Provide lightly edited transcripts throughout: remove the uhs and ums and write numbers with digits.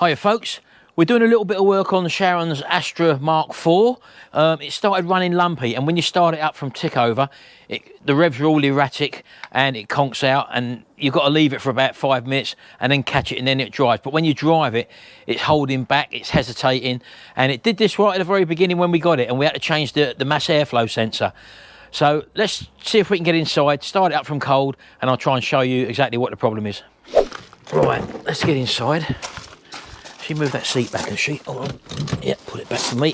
Hiya folks, we're doing a little bit of work on Sharon's Astra Mark IV. It started running lumpy, and when you start it up from tick over, the revs are all erratic and it conks out, and you've got to leave it for about 5 minutes and then catch it, and then it drives. But when you drive it, it's holding back, it's hesitating, and it did this right at the very beginning when we got it, and we had to change the mass airflow sensor. So let's see if we can get inside, start it up from cold, and I'll try and show you exactly what the problem is. Right, let's get inside. She moved that seat back, has she? Hold on. Yeah, put it back for me.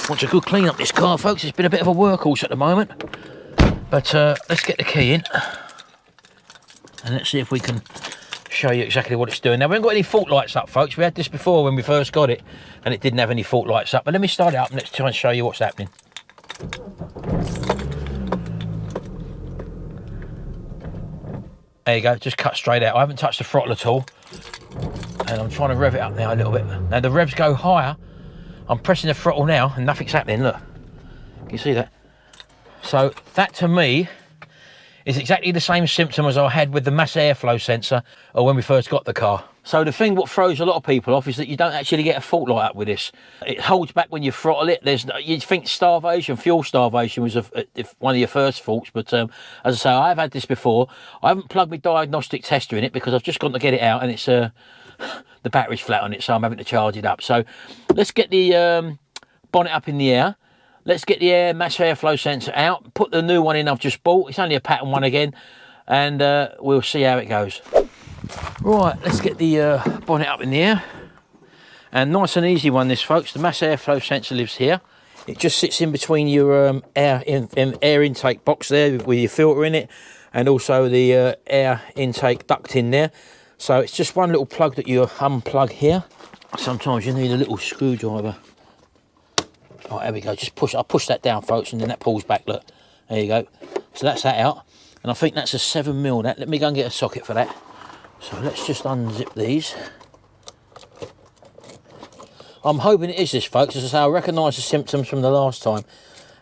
Wants a good clean up, this car, folks. It's been a bit of a workhorse at the moment. But let's get the key in. And let's see if we can show you exactly what it's doing. Now, we haven't got any fault lights up, folks. We had this before when we first got it, and it didn't have any fault lights up. But let me start it up and let's try and show you what's happening. There you go, just cut straight out. I haven't touched the throttle at all. And I'm trying to rev it up now a little bit. Now the revs go higher. I'm pressing the throttle now and nothing's happening, look. Can you see that? So that to me is exactly the same symptom as I had with the mass airflow sensor or when we first got the car. So the thing what throws a lot of people off is that you don't actually get a fault light up with this. It holds back when you throttle it. You'd think starvation, fuel starvation was one of your first faults, but as I say, I've had this before. I haven't plugged my diagnostic tester in it because I've just gone to get it out and it's the battery's flat on it, so I'm having to charge it up. So let's get the bonnet up in the air. Let's get the mass airflow sensor out, put the new one in I've just bought. It's only a pattern one again, and we'll see how it goes. Right, let's get the bonnet up in the air. And nice and easy one this, folks. The mass airflow sensor lives here. It just sits in between your air intake box there with your filter in it, and also the air intake duct in there. So it's just one little plug that you unplug here. Sometimes you need a little screwdriver. Right, there we go. Just push. I'll push that down, folks, and then that pulls back. Look, there you go. So that's that out, and I think that's a 7mm. That. Let me go and get a socket for that. So let's just unzip these. I'm hoping it is this, folks. As I say, I recognise the symptoms from the last time,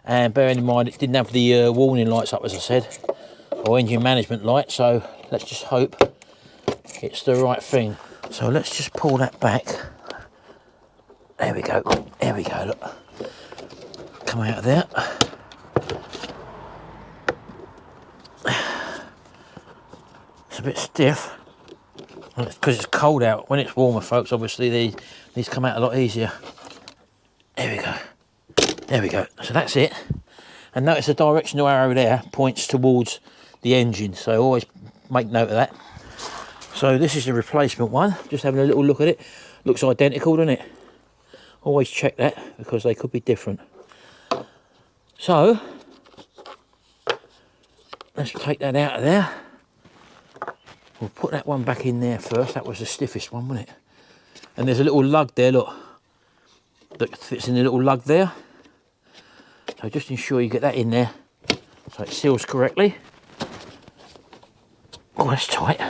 and bearing in mind it didn't have the warning lights up, as I said, or engine management light. So let's just hope it's the right thing. So let's just pull that back. There we go. There we go. Look. Come out of there. It's a bit stiff because it's cold out. When it's warmer, folks, obviously these come out a lot easier. There we go. There we go. So that's it. And notice the directional arrow there points towards the engine. So always make note of that. So this is the replacement one. Just having a little look at it. Looks identical, doesn't it? Always check that because they could be different. So let's take that out of there. We'll put that one back in there first. That was the stiffest one, wasn't it? And there's a little lug there, look, that fits in the little lug there. So just ensure you get that in there so it seals correctly. Oh, that's tight.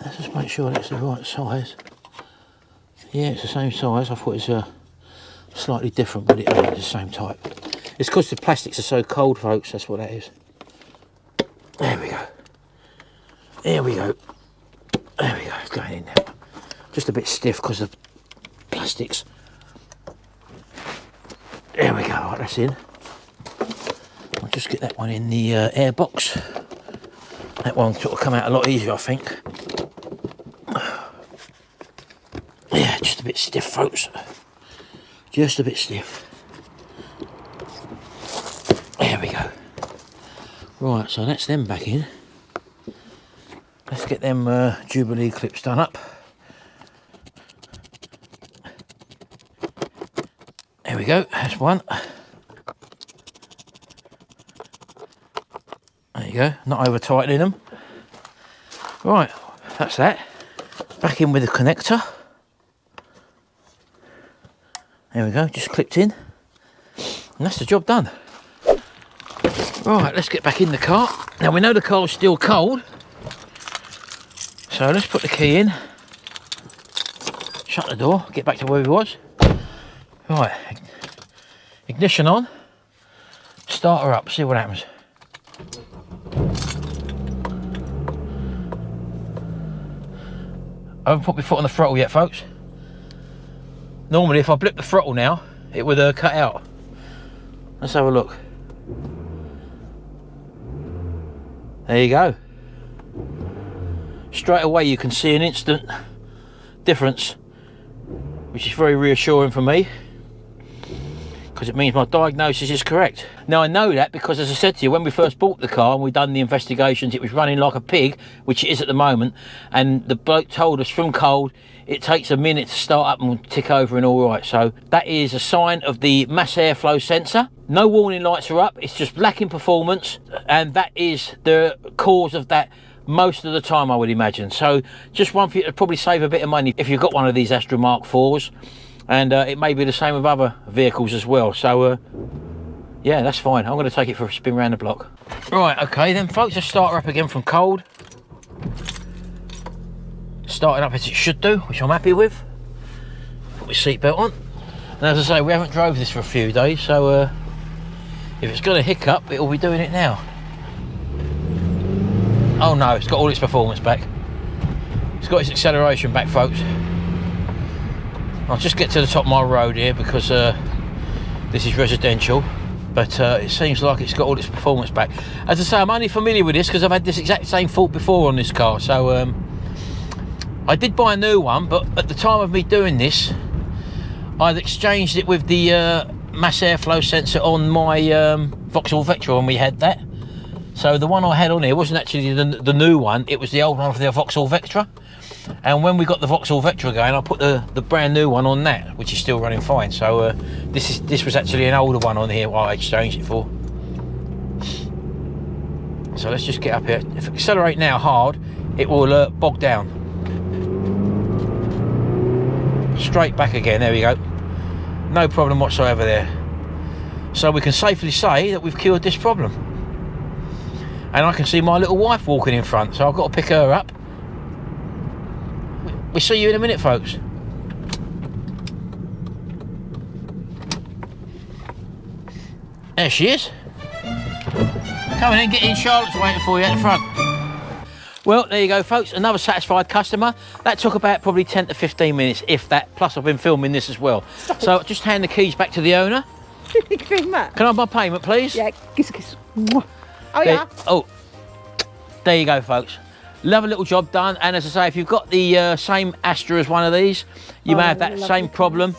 Let's just make sure that's the right size. Yeah, it's the same size. I thought it was slightly different, but it is the same type. It's because the plastics are so cold, folks. That's what that is. There we go. There we go. There we go. It's going in there. Just a bit stiff because of the plastics. There we go. Right, that's in. I'll just get that one in the air box. That one sort of come out a lot easier, I think. Yeah, just a bit stiff, folks. Just a bit stiff. There we go. Right, so that's them back in. Let's get them Jubilee clips done up. There we go, that's one. There you go, not over tightening them. Right, that's that. Back in with the connector. There we go, just clipped in. And that's the job done. Right, let's get back in the car. Now we know the car's still cold. So let's put the key in. Shut the door, get back to where we was. Right, ignition on. Start her up, see what happens. I haven't put my foot on the throttle yet, folks. Normally, if I blip the throttle now, it would cut out. Let's have a look. There you go. Straight away you can see an instant difference, which is very reassuring for me, because it means my diagnosis is correct. Now I know that because, as I said to you, when we first bought the car and we done the investigations, it was running like a pig, which it is at the moment, and the bloke told us from cold it takes a minute to start up and tick over and all right. So that is a sign of the mass airflow sensor. No warning lights are up, it's just lacking performance, and that is the cause of that most of the time, I would imagine. So just one for you to probably save a bit of money if you've got one of these Astra Mark IVs, and it may be the same with other vehicles as well. So yeah, that's fine. I'm going to take it for a spin around the block. Right, okay then folks, let's start her up again from cold. Starting up as it should do, which I'm happy with. Put my seatbelt on. And as I say, we haven't drove this for a few days, so if it's got a hiccup, it'll be doing it now. Oh no, it's got all its performance back. It's got its acceleration back, folks. I'll just get to the top of my road here because this is residential, but it seems like it's got all its performance back. As I say, I'm only familiar with this because I've had this exact same fault before on this car, so I did buy a new one, but at the time of me doing this, I'd exchanged it with the mass airflow sensor on my Vauxhall Vectra when we had that. So the one I had on here wasn't actually the new one, it was the old one for the Vauxhall Vectra. And when we got the Vauxhall Vectra going, I put the brand new one on that, which is still running fine. So this was actually an older one on here what I exchanged it for. So let's just get up here. If I accelerate now hard, it will bog down. Straight back again, there we go. No problem whatsoever there. So we can safely say that we've cured this problem. And I can see my little wife walking in front, so I've got to pick her up. We'll see you in a minute, folks. There she is. Coming in, get in, Charlotte's waiting for you at the front. Well, there you go, folks, another satisfied customer. That took about probably 10 to 15 minutes, if that, plus I've been filming this as well. So just hand the keys back to the owner. Thank you very much. Can I have my payment, please? Yeah, kiss. Oh yeah. Oh, there you go, folks. Love a little job done. And as I say, if you've got the same Astra as one of these, you may have that same problem,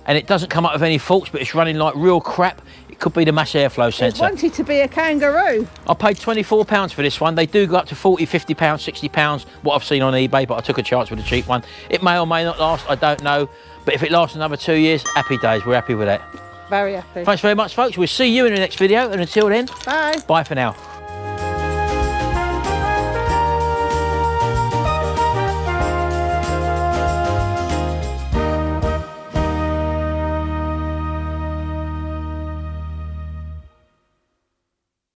and it doesn't come up with any faults, but it's running like real crap. It could be the mass airflow sensor. I wanted to be a kangaroo. I paid £24 for this one. They do go up to £40, £50, £60, what I've seen on eBay, but I took a chance with a cheap one. It may or may not last, I don't know. But if it lasts another 2 years, happy days. We're happy with that. Very happy. Thanks very much, folks. We'll see you in the next video, and until then, bye. Bye for now.